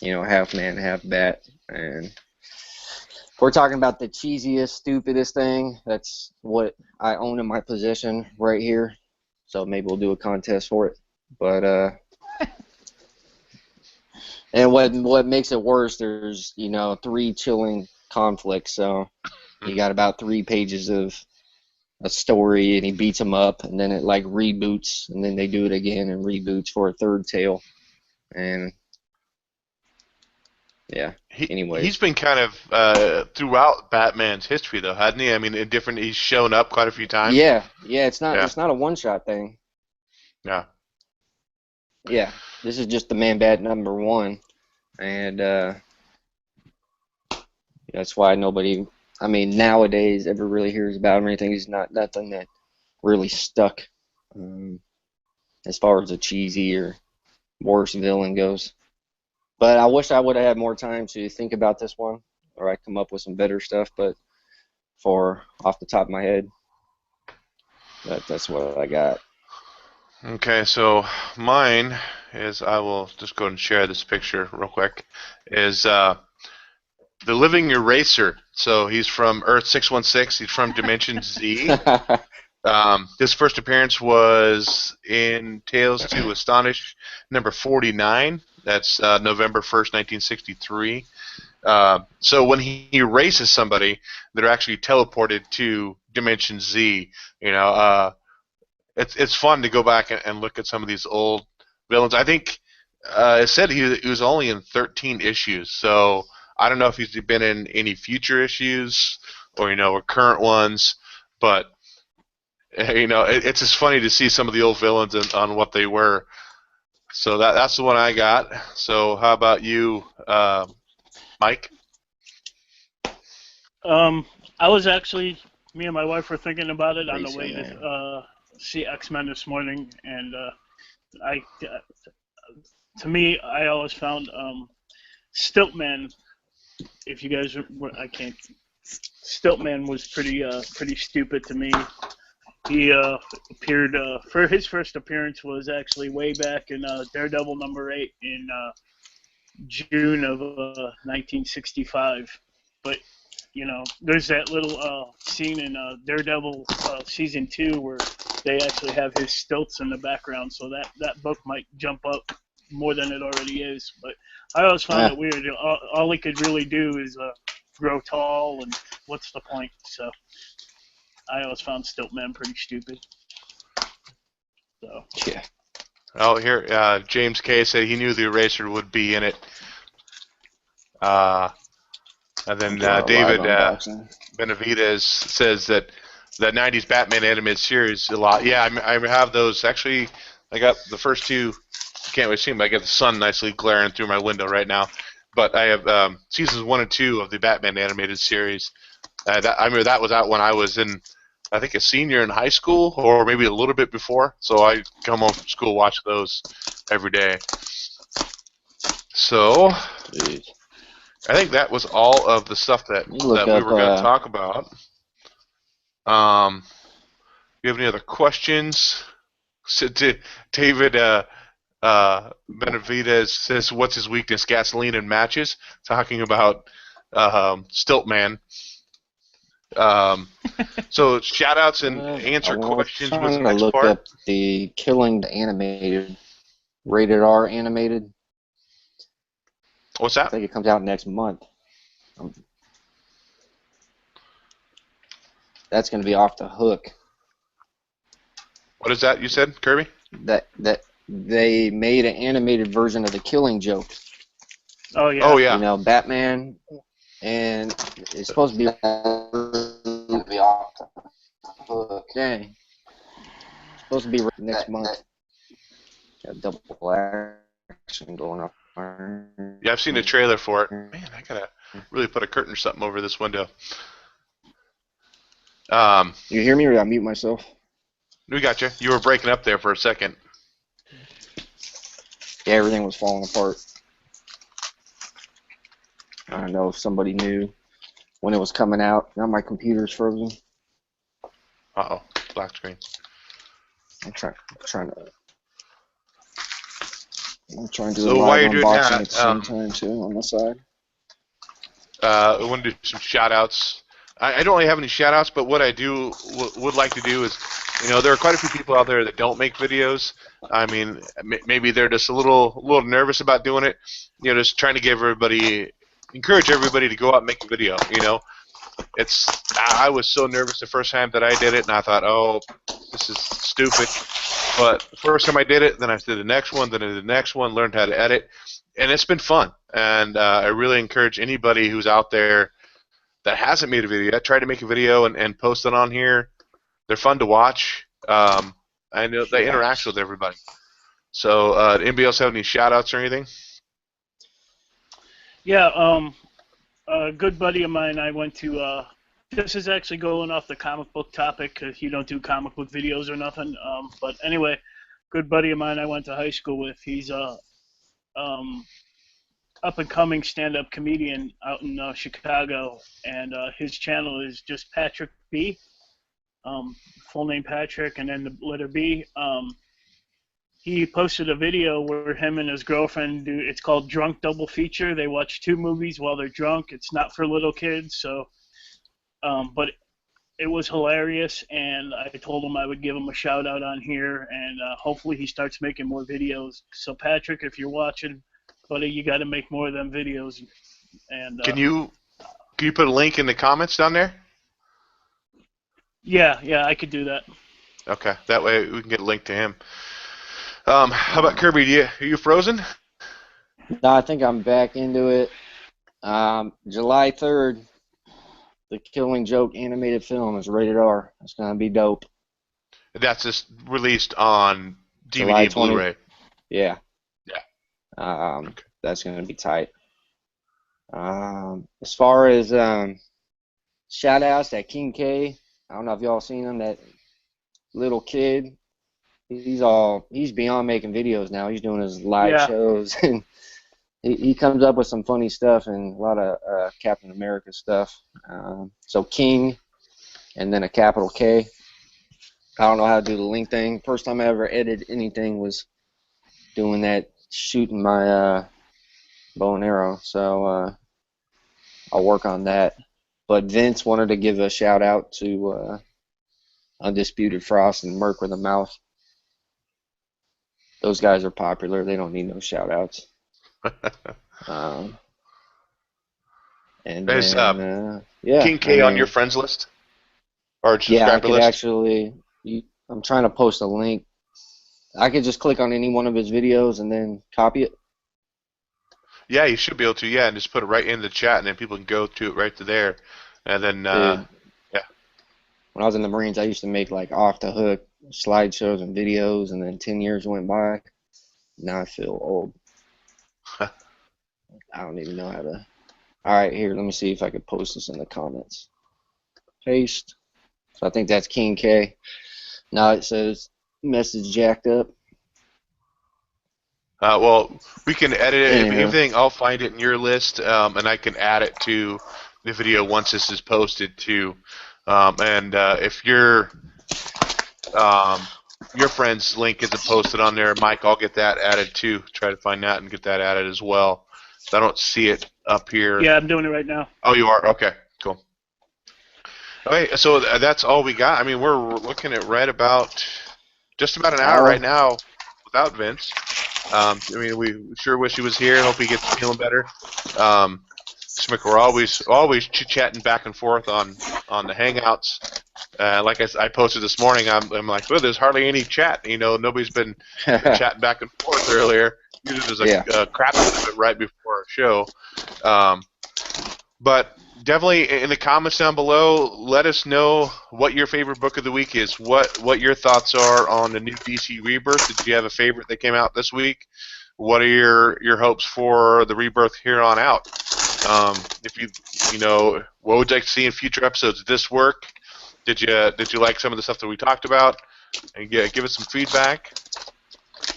half man, half bat. And if we're talking about the cheesiest, stupidest thing, that's what I own in my possession right here. So maybe we'll do a contest for it. But and what makes it worse, there's 3 chilling conflicts. So you got about 3 pages of a story, and he beats him up, and then it like reboots, and then they do it again and reboots for a third tale. And yeah. Anyways, He's been kind of throughout Batman's history, though, hadn't he? I mean, he's shown up quite a few times. Yeah. It's not a one-shot thing. Yeah. Yeah, this is just the Man-Bat number 1, and that's why nobody, nowadays ever really hears about him or anything. He's not nothing that really stuck as far as a cheesy or worse villain goes. But I wish I would have had more time to think about this one, or I'd come up with some better stuff. But for off the top of my head, that's what I got. Okay, so mine is, I will just go and share this picture real quick, is the Living Eraser. So he's from Earth 616. He's from Dimension Z. His first appearance was in Tales to Astonish number 49. That's November 1st, 1963. So when he erases somebody, they're actually teleported to Dimension Z. It's fun to go back and look at some of these old villains. I think it said he was only in 13 issues, so I don't know if he's been in any future issues or current ones, but it's just funny to see some of the old villains on what they were. So that's the one I got. So how about you, Mike? I was actually, me and my wife were thinking about it on the way to see X-Men this morning, and to me, I always found Stiltman. If you guys, Stiltman was pretty stupid to me. He appeared for his first appearance was actually way back in Daredevil number 8 in June of 1965, but there's that little scene in Daredevil season 2 where they actually have his stilts in the background, so that book might jump up more than it already is. But I always found it weird. All he could really do is grow tall, and what's the point? So I always found Stiltman pretty stupid. So yeah. Oh, here, James K. said he knew the eraser would be in it. And then David Benavides says that 90s Batman animated series a lot. Yeah, I have those. Actually, I got the first 2. I can't really see them, but I got the sun nicely glaring through my window right now. But I have seasons 1 and 2 of the Batman animated series. I remember that was out when I was in I think, a senior in high school, or maybe a little bit before. So I come home from school, watch those every day. So Jeez. I think that was all of the stuff that You look we up, were going to talk about. Do you have any other questions? David Benavides says, "What's his weakness? Gasoline and matches." Talking about Stiltman. So shout outs and answer I was questions was the trying to next look part. up the Killing the animated, rated R animated. What's I that? think it comes out next month. That's going to be off the hook. What is that you said, Kirby? That they made an animated version of The Killing Joke. Oh yeah. Oh yeah. You know, Batman, and it's supposed to be off the hook. dang. It's supposed to be next month. Got double action going on. Yeah, I've seen a trailer for it. Man, I gotta really put a curtain or something over this window. You hear me, or did I mute myself? We got you. You were breaking up there for a second. Yeah, everything was falling apart. I don't know if somebody knew when it was coming out. Now my computer's frozen. Uh-oh, black screen. I'm trying to do So a while live you're doing unboxing that, at the same time too on the side. I want to do some shout-outs. I don't really have any shout-outs, but what I would like to do is, there are quite a few people out there that don't make videos. I mean, maybe they're just a little nervous about doing it. Just trying to encourage everybody to go out and make a video. I was so nervous the first time that I did it, and I thought, oh, this is stupid. But the first time I did it, then I did the next one, then I did the next one, learned how to edit, and it's been fun. And I really encourage anybody who's out there that hasn't made a video yet, try to make a video and post it on here. They're fun to watch. I know they interact with everybody. So, anybody else have any shout-outs or anything? Yeah. A good buddy of mine, I went to. This is actually going off the comic book topic because you don't do comic book videos or nothing. But anyway, good buddy of mine I went to high school with. He's a up-and-coming stand-up comedian out in Chicago, and his channel is just Patrick B. Full name Patrick, and then the letter B. He posted a video where him and his girlfriend do. It's called Drunk Double Feature. They watch 2 movies while they're drunk. It's not for little kids, so. But it was hilarious, and I told him I would give him a shout out on here, and hopefully he starts making more videos. So Patrick, if you're watching, buddy, you got to make more of them videos. And Can you put a link in the comments down there? Yeah, I could do that. Okay, that way we can get a link to him. How about Kirby? Are you frozen? No, I think I'm back into it. July 3rd, the Killing Joke animated film is rated R. It's gonna be dope. That's just released on July DVD, Blu-ray. Yeah. Yeah. Okay. That's gonna be tight. As far as shout outs at King K, I don't know if y'all seen him, that little kid. He's beyond making videos now. He's doing his live shows, and he comes up with some funny stuff and a lot of Captain America stuff. So King, and then a capital K. I don't know how to do the link thing. First time I ever edited anything was doing that, shooting my bow and arrow. So I'll work on that. But Vince wanted to give a shout out to Undisputed Frost and Merc with a Mouth. Those guys are popular. They don't need no shout outs. And Is then, yeah, King K on your friends list? Or yeah, I subscriber could list? actually. I'm trying to post a link. I could just click on any one of his videos and then copy it. Yeah, you should be able to. Yeah, and just put it right in the chat, and then people can go to it right to there. And then, Dude, yeah. When I was in the Marines, I used to make like off the hook slideshows and videos, and then 10 years went by. Now I feel old. I don't even know how to. All right, here, let me see if I could post this in the comments. Paste. So I think that's King K. Now it says message jacked up. Well, we can edit it. If Anyhow. anything, I'll find it in your list, and I can add it to the video once this is posted too. If your friend's link isn't posted on there, Mike, I'll get that added too. Try to find that and get that added as well. I don't see it up here. Yeah, I'm doing it right now. Oh, you are? Okay, cool. Okay, so that's all we got. I mean, we're looking at just about an hour right now without Vince. I mean, we sure wish he was here. Hope he gets feeling better. We're always chit-chatting back and forth on the Hangouts. Like I posted this morning, I'm like, well, there's hardly any chat. You know, nobody's been chatting back and forth earlier. Usually there's a crap of it right before our show. But definitely in the comments down below, let us know what your favorite book of the week is. What your thoughts are on the new DC Rebirth. Did you have a favorite that came out this week? What are your hopes for the Rebirth here on out? If what would you like to see in future episodes? Did this work? Did you like some of the stuff that we talked about? And give us some feedback.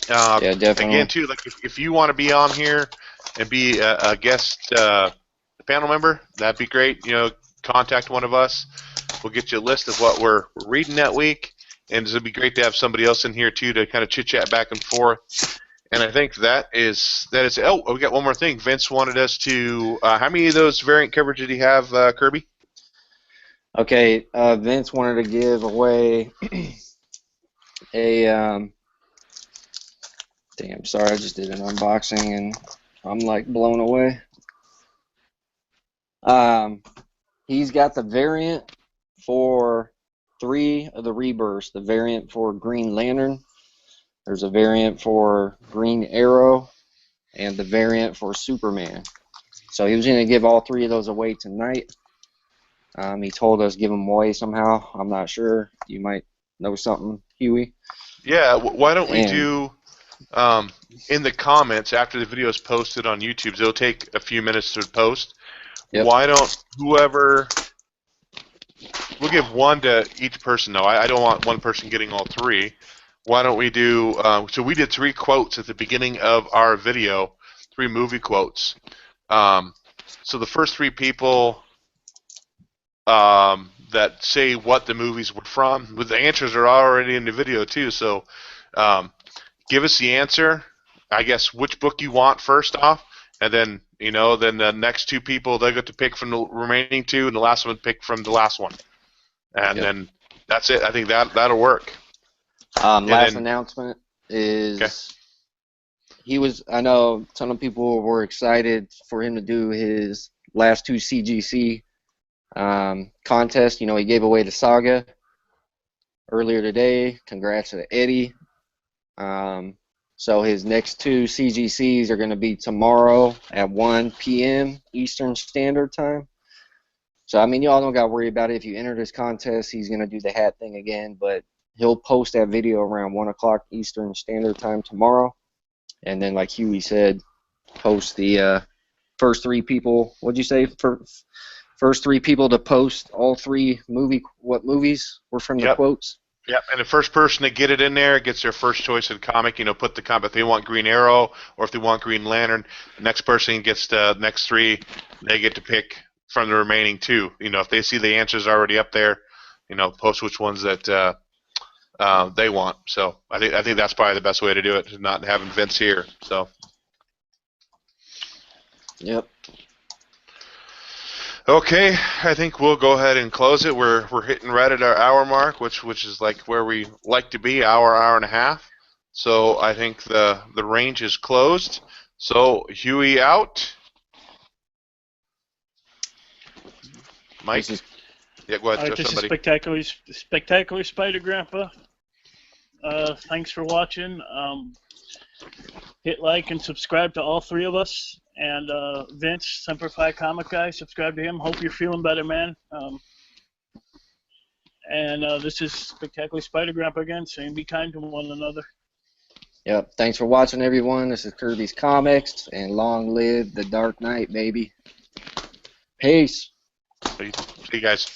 Yeah, definitely. Again, too, like if you want to be on here and be a guest panel member, that'd be great. You know, contact one of us. We'll get you a list of what we're reading that week, and it'd be great to have somebody else in here too to kind of chit chat back and forth. And I think that is. Oh, we got one more thing. Vince wanted us to. How many of those variant coverage did he have, Kirby? Okay, Vince wanted to give away a. Damn, sorry, I just did an unboxing and I'm like blown away. He's got the variant for 3 of the Rebirths. The variant for Green Lantern. There's a variant for Green Arrow, and the variant for Superman. So he was going to give all 3 of those away tonight. He told us give them away somehow. I'm not sure. You might know something, Huey. Yeah, why don't we do in the comments after the video is posted on YouTube? It'll take a few minutes to post. Yep. Why don't whoever... We'll give one to each person, though. I don't want one person getting all 3. Why don't we do... so we did 3 quotes at the beginning of our video, 3 movie quotes. So the first 3 people that say what the movies were from, the answers are already in the video, too. So give us the answer, I guess, which book you want first off, and then, then the next 2 people, they get to pick from the remaining 2, and the last one pick from the last one. And then that's it. I think that'll work. Last announcement is I know some people were excited for him to do his last 2 CGC contest. He gave away the Saga earlier today. Congrats to Eddie. So his next 2 CGCs are going to be tomorrow at 1 p.m. Eastern Standard Time. So, I mean, y'all don't got to worry about it. If you enter this contest, he's going to do the hat thing again, but he'll post that video around 1 o'clock Eastern Standard Time tomorrow. And then, like Huey said, post the first 3 people. What'd you say? First 3 people to post all 3 movies were from the quotes? Yep, and the first person to get it in there gets their first choice in comic. Put the comic if they want Green Arrow or if they want Green Lantern. The next person gets the next 3. They get to pick from the remaining 2. If they see the answers already up there, post which ones that they want. So I think that's probably the best way to do it, not having Vince here. So. Yep. Okay, I think we'll go ahead and close it. We're hitting right at our hour mark, which is like where we like to be, hour and a half. So I think the range is closed. So Huey out. Mike? Yeah, go ahead. All right, this is Spectacular Spider Grandpa. Thanks for watching. Hit like and subscribe to all 3 of us. And Vince, Semper Fi Comic Guy, subscribe to him. Hope you're feeling better, man. This is Spectacular Spider Grandpa again, saying be kind to one another. Yep. Thanks for watching, everyone. This is Kirby's Comics, and long live the Dark Knight, baby. Peace. See you guys.